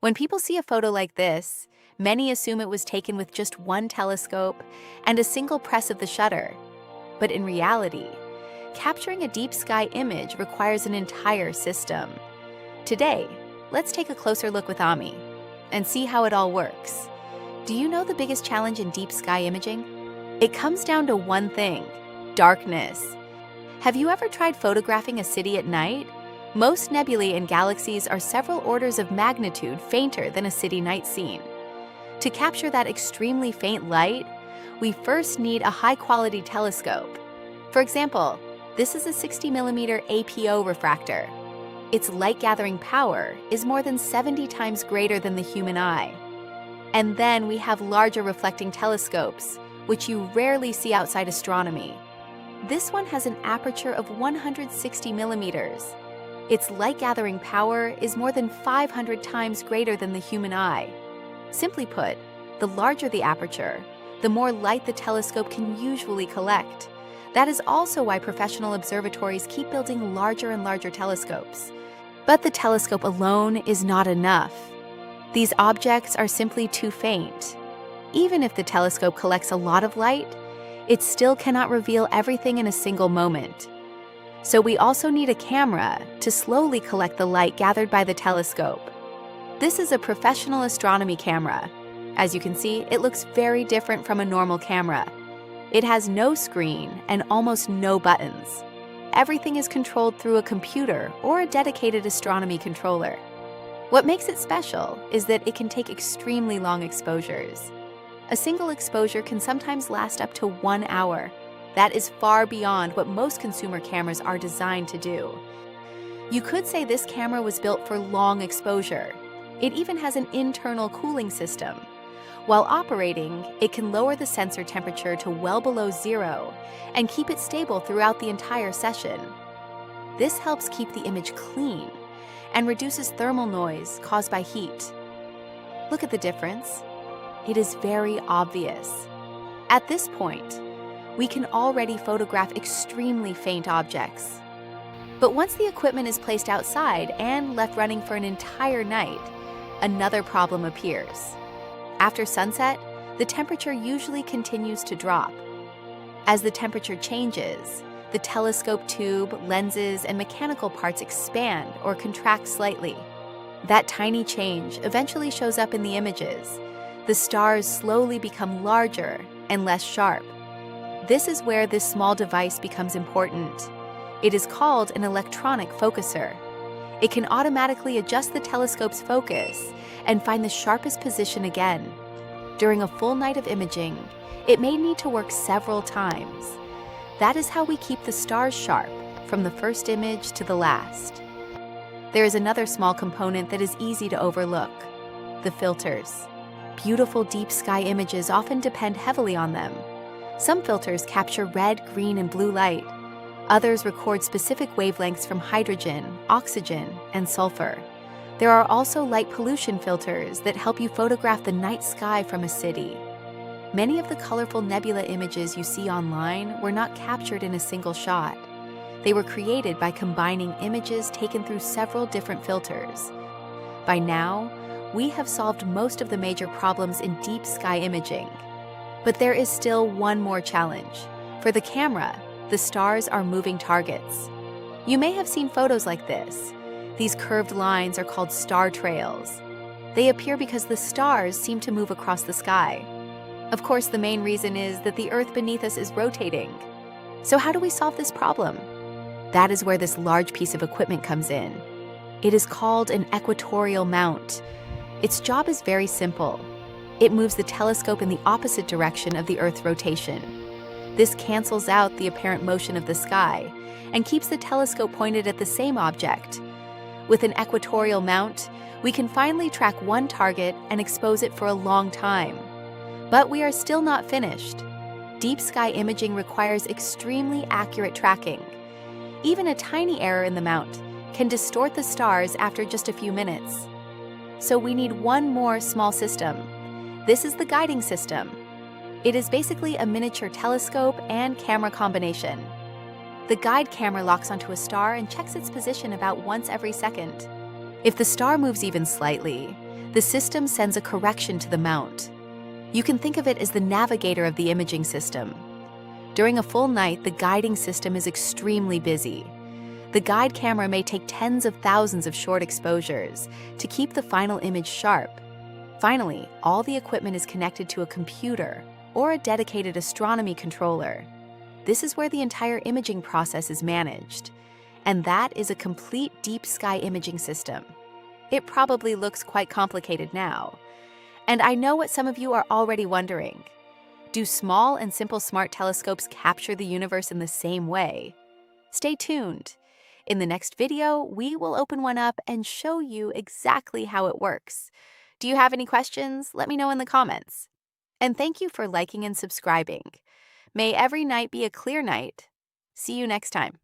When people see a photo like this, many assume it was taken with just one telescope and a single press of the shutter. But in reality, capturing a deep sky image requires an entire system. Today, let's take a closer look with Ami and see how it all works. Do you know the biggest challenge in deep sky imaging? It comes down to one thing: darkness. Have you ever tried photographing a city at night? Most nebulae and galaxies are several orders of magnitude fainter than a city night scene. To capture that extremely faint light, we first need a high-quality telescope. For example, this is a 60mm APO refractor. Its light-gathering power is more than 70 times greater than the human eye. And then we have larger reflecting telescopes, which you rarely see outside astronomy. This one has an aperture of 160 millimeters. Its light-gathering power is more than 500 times greater than the human eye. Simply put, the larger the aperture, the more light the telescope can usually collect. That is also why professional observatories keep building larger and larger telescopes. But the telescope alone is not enough. These objects are simply too faint. Even if the telescope collects a lot of light, it still cannot reveal everything in a single moment. So we also need a camera to slowly collect the light gathered by the telescope. This is a professional astronomy camera. As you can see, it looks very different from a normal camera. It has no screen and almost no buttons. Everything is controlled through a computer or a dedicated astronomy controller. What makes it special is that it can take extremely long exposures. A single exposure can sometimes last up to 1 hour. That is far beyond what most consumer cameras are designed to do. You could say this camera was built for long exposure. It even has an internal cooling system. While operating, it can lower the sensor temperature to well below 0 and keep it stable throughout the entire session. This helps keep the image clean and reduces thermal noise caused by heat. Look at the difference. It is very obvious. At this point, we can already photograph extremely faint objects. But once the equipment is placed outside and left running for an entire night, another problem appears. After sunset, the temperature usually continues to drop. As the temperature changes, the telescope tube, lenses, and mechanical parts expand or contract slightly. That tiny change eventually shows up in the images. The stars slowly become larger and less sharp. This is where this small device becomes important. It is called an electronic focuser. It can automatically adjust the telescope's focus and find the sharpest position again. During a full night of imaging, it may need to work several times. That is how we keep the stars sharp from the first image to the last. There is another small component that is easy to overlook: the filters. Beautiful deep sky images often depend heavily on them. Some filters capture red, green, and blue light. Others record specific wavelengths from hydrogen, oxygen, and sulfur. There are also light pollution filters that help you photograph the night sky from a city. Many of the colorful nebula images you see online were not captured in a single shot. They were created by combining images taken through several different filters. By now, we have solved most of the major problems in deep sky imaging. But there is still one more challenge. For the camera, the stars are moving targets. You may have seen photos like this. These curved lines are called star trails. They appear because the stars seem to move across the sky. Of course, the main reason is that the Earth beneath us is rotating. So how do we solve this problem? That is where this large piece of equipment comes in. It is called an equatorial mount. Its job is very simple. It moves the telescope in the opposite direction of the Earth's rotation. This cancels out the apparent motion of the sky and keeps the telescope pointed at the same object. With an equatorial mount, we can finally track one target and expose it for a long time. But we are still not finished. Deep sky imaging requires extremely accurate tracking. Even a tiny error in the mount can distort the stars after just a few minutes. So we need one more small system. This is the guiding system. It is basically a miniature telescope and camera combination. The guide camera locks onto a star and checks its position about once every second. If the star moves even slightly, The system sends a correction to the mount. You can think of it as the navigator of the imaging system. During a full night, the guiding system is extremely busy. The guide camera may take tens of thousands of short exposures to keep the final image sharp. Finally, all the equipment is connected to a computer or a dedicated astronomy controller. This is where the entire imaging process is managed. And that is a complete deep sky imaging system. It probably looks quite complicated now. And I know what some of you are already wondering. Do small and simple smart telescopes capture the universe in the same way? Stay tuned. In the next video, we will open one up and show you exactly how it works. Do you have any questions? Let me know in the comments. And thank you for liking and subscribing. May every night be a clear night. See you next time.